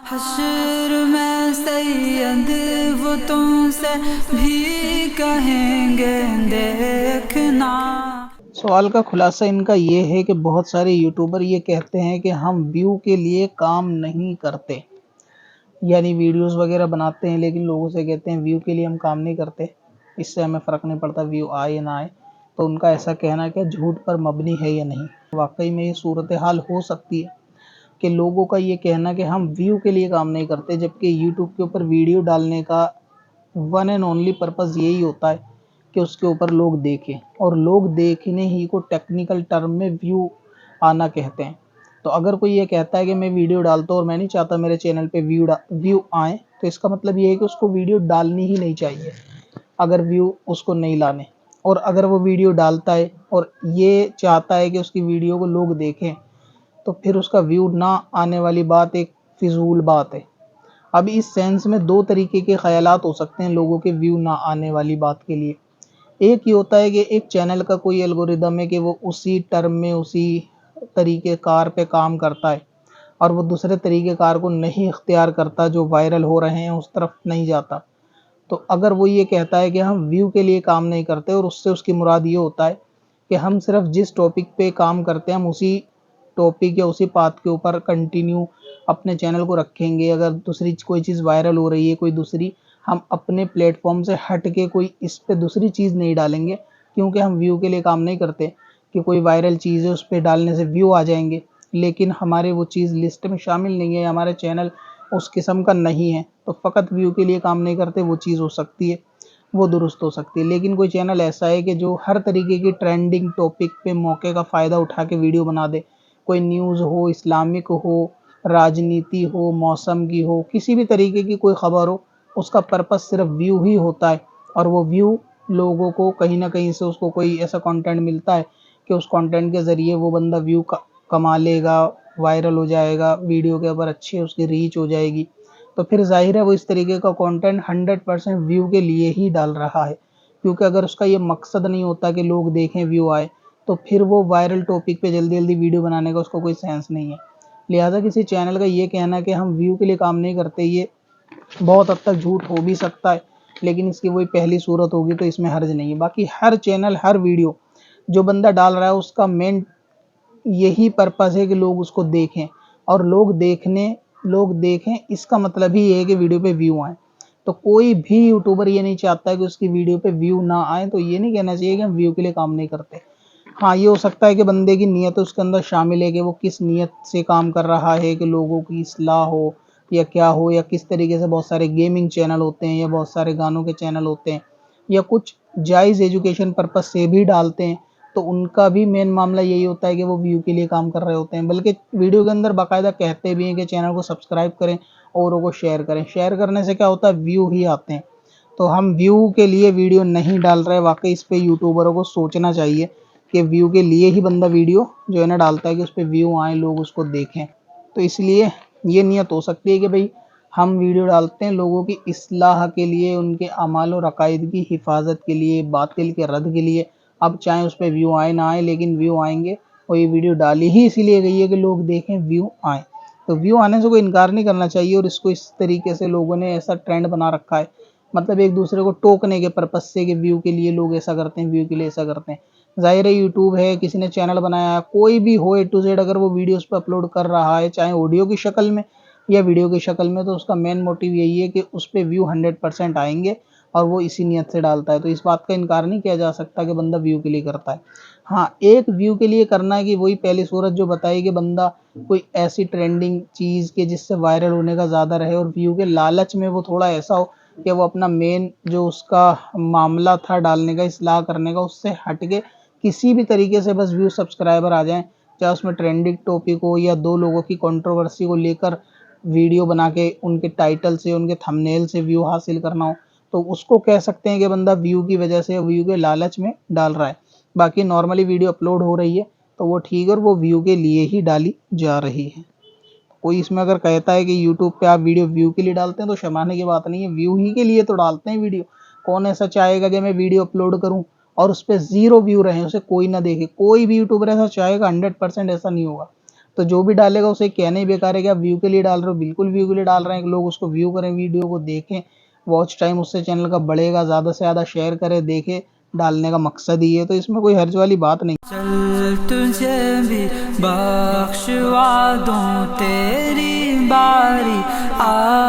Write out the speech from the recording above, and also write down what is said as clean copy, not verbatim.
हश्र में सैयद वो तुमसे भी कहेंगे देखना। सवाल का खुलासा इनका ये है कि बहुत सारे यूट्यूबर ये कहते हैं कि हम व्यू के लिए काम नहीं करते, यानी वीडियोस वगैरह बनाते हैं लेकिन लोगों से कहते हैं व्यू के लिए हम काम नहीं करते, इससे हमें फ़र्क नहीं पड़ता व्यू आए या ना आए। तो उनका ऐसा कहना क्या झूठ पर मबनी है या नहीं? वाकई में ये सूरत हाल हो सकती है कि लोगों का ये कहना कि हम व्यू के लिए काम नहीं करते, जबकि यूट्यूब के ऊपर वीडियो डालने का वन एंड ओनली पर्पज़ यही होता है कि उसके ऊपर लोग देखें, और लोग देखने ही को टेक्निकल टर्म में व्यू आना कहते हैं। तो अगर कोई ये कहता है कि मैं वीडियो डालता हूँ और मैं नहीं चाहता मेरे चैनल पे व्यू आए, तो इसका मतलब ये है कि उसको वीडियो डालनी ही नहीं चाहिए अगर व्यू उसको नहीं लाने। और अगर वो वीडियो डालता है और ये चाहता है कि उसकी वीडियो को लोग देखें, तो फिर उसका व्यू ना आने वाली बात एक फिजूल बात है। अब इस सेंस में दो तरीके के ख्यालात हो सकते हैं लोगों के व्यू ना आने वाली बात के लिए। एक ये होता है कि एक चैनल का कोई एल्गोरिदम है कि वो उसी टर्म में उसी तरीके कार पे काम करता है और वो दूसरे तरीके कार को नहीं इख्तियार करता, जो वायरल हो रहे हैं उस तरफ नहीं जाता। तो अगर वो ये कहता है कि हम व्यू के लिए काम नहीं करते, और उससे उसकी मुराद ये होता है कि हम सिर्फ जिस टॉपिक पे काम करते हैं हम उसी टॉपिक या उसी पाथ के ऊपर कंटिन्यू अपने चैनल को रखेंगे। अगर दूसरी कोई चीज़ वायरल हो रही है, कोई दूसरी, हम अपने प्लेटफॉर्म से हट के कोई इस पे दूसरी चीज़ नहीं डालेंगे, क्योंकि हम व्यू के लिए काम नहीं करते कि कोई वायरल चीज़ है उस पर डालने से व्यू आ जाएंगे लेकिन हमारे वो चीज़ लिस्ट में शामिल नहीं है, हमारा चैनल उस किस्म का नहीं है, तो फ़कत व्यू के लिए काम नहीं करते, वो चीज़ हो सकती है, वो दुरुस्त हो सकती है। लेकिन कोई चैनल ऐसा है कि जो हर तरीके की ट्रेंडिंग टॉपिक पे मौके का फ़ायदा उठा के वीडियो बना दे, कोई न्यूज़ हो, इस्लामिक हो, राजनीति हो, मौसम की हो, किसी भी तरीके की कोई ख़बर हो, उसका पर्पस सिर्फ व्यू ही होता है। और वो व्यू लोगों को कहीं ना कहीं से उसको कोई ऐसा कंटेंट मिलता है कि उस कंटेंट के ज़रिए वो बंदा व्यू कमा लेगा, वायरल हो जाएगा, वीडियो के ऊपर अच्छी उसकी रीच हो जाएगी। तो फिर ज़ाहिर है वो इस तरीके का कंटेंट 100% व्यू के लिए ही डाल रहा है, क्योंकि अगर उसका ये मकसद नहीं होता कि लोग देखें व्यू आए, तो फिर वो वायरल टॉपिक पे जल्दी जल्दी वीडियो बनाने का उसको कोई सेंस नहीं है। लिहाजा किसी चैनल का ये कहना कि हम व्यू के लिए काम नहीं करते, ये बहुत हद तक झूठ हो भी सकता है, लेकिन इसकी वही पहली सूरत होगी तो इसमें हर्ज नहीं है। बाकी हर चैनल, हर वीडियो जो बंदा डाल रहा है उसका मेन यही पर्पज़ है कि लोग उसको देखें, और लोग देखें इसका मतलब ही ये है कि वीडियो पे व्यू आए। तो कोई भी यूट्यूबर ये नहीं चाहता कि उसकी वीडियो पे व्यू ना आए, तो ये नहीं कहना चाहिए कि हम व्यू के लिए काम नहीं करते। हाँ, ये हो सकता है कि बंदे की नीयत उसके अंदर शामिल है कि वो किस नीयत से काम कर रहा है, कि लोगों की इस्लाह हो या क्या हो, या किस तरीके से बहुत सारे गेमिंग चैनल होते हैं या बहुत सारे गानों के चैनल होते हैं, या कुछ जायज़ एजुकेशन पर्पज़ से भी डालते हैं। तो उनका भी मेन मामला यही होता है कि वो व्यू के लिए काम कर रहे होते हैं, बल्कि वीडियो के अंदर बाकायदा कहते भी हैं कि चैनल को सब्सक्राइब करें, औरों को शेयर करें। शेयर करने से क्या होता है, व्यू ही आते हैं। तो हम व्यू के लिए वीडियो नहीं डाल रहे, वाकई इस पे यूट्यूबरों को सोचना चाहिए कि व्यू के लिए ही बंदा वीडियो जो है ना डालता है कि उस पर व्यू आए, लोग उसको देखें। तो इसलिए ये नियत हो सकती है कि भाई हम वीडियो डालते हैं लोगों की इस्लाह के लिए, उनके अमाल और अकायद की हिफाजत के लिए, बातिल के रद्द के लिए। अब चाहे उस पर व्यू आए ना आए, लेकिन व्यू आएंगे, और ये वीडियो डाली ही इसीलिए गई है कि लोग देखें, व्यू आए। तो व्यू आने से कोई इनकार नहीं करना चाहिए, और इसको इस तरीके से लोगों ने ऐसा ट्रेंड बना रखा है, मतलब एक दूसरे को टोकने के पर्पज से कि व्यू के लिए लोग ऐसा करते हैं, व्यू के लिए ऐसा करते हैं। ज़ाहिर है यूट्यूब है, किसी ने चैनल बनाया है, कोई भी हो ए टू जेड, अगर वो वीडियोस पे अपलोड कर रहा है चाहे ऑडियो की शक्ल में या वीडियो की शक्ल में, तो उसका मेन मोटिव यही है कि उस पर व्यू 100% आएंगे, और वो इसी नियत से डालता है। तो इस बात का इनकार नहीं किया जा सकता कि बंदा व्यू के लिए करता है। हाँ, एक व्यू के लिए करना है कि वही पहली सूरत जो बताई कि बंदा कोई ऐसी ट्रेंडिंग चीज़ के जिससे वायरल होने का ज़्यादा रहे, और व्यू के लालच में वो थोड़ा ऐसा हो कि वो अपना मेन जो उसका मामला था डालने का, इस्लाह करने का, उससे हट के किसी भी तरीके से बस व्यू सब्सक्राइबर आ जाएं, चाहे उसमें ट्रेंडिंग टॉपिक हो या दो लोगों की कंट्रोवर्सी को लेकर वीडियो बना के उनके टाइटल से, उनके थंबनेल से व्यू हासिल करना हो, तो उसको कह सकते हैं कि बंदा व्यू की वजह से, व्यू के लालच में डाल रहा है। बाकी नॉर्मली वीडियो अपलोड हो रही है तो वो ठीक है, और वो व्यू के लिए ही डाली जा रही है। कोई इसमें अगर कहता है कि यूट्यूब पे आप वीडियो व्यू के लिए डालते हैं, तो शर्माने की बात नहीं है, व्यू ही के लिए तो डालते हैं वीडियो। कौन ऐसा चाहेगा कि मैं वीडियो अपलोड करूं और उस पर 0 व्यू रहे, उसे कोई ना देखे? कोई भी यूट्यूबर ऐसा चाहेगा? 100% ऐसा नहीं होगा। तो जो भी डालेगा उसे कहना ही बेकार है कि आप व्यू के लिए डाल रहे हो। बिल्कुल व्यू के लिए डाल रहे हैं कि लोग उसको व्यू करें, वीडियो को देखें, वॉच टाइम उससे चैनल का बढ़ेगा, ज़्यादा से ज़्यादा शेयर करें, देखें, डालने का मकसद ही है। तो इसमें कोई हर्ज वाली बात नहीं। चल तुझे भी बख्शवा दूं, तेरी बारी आ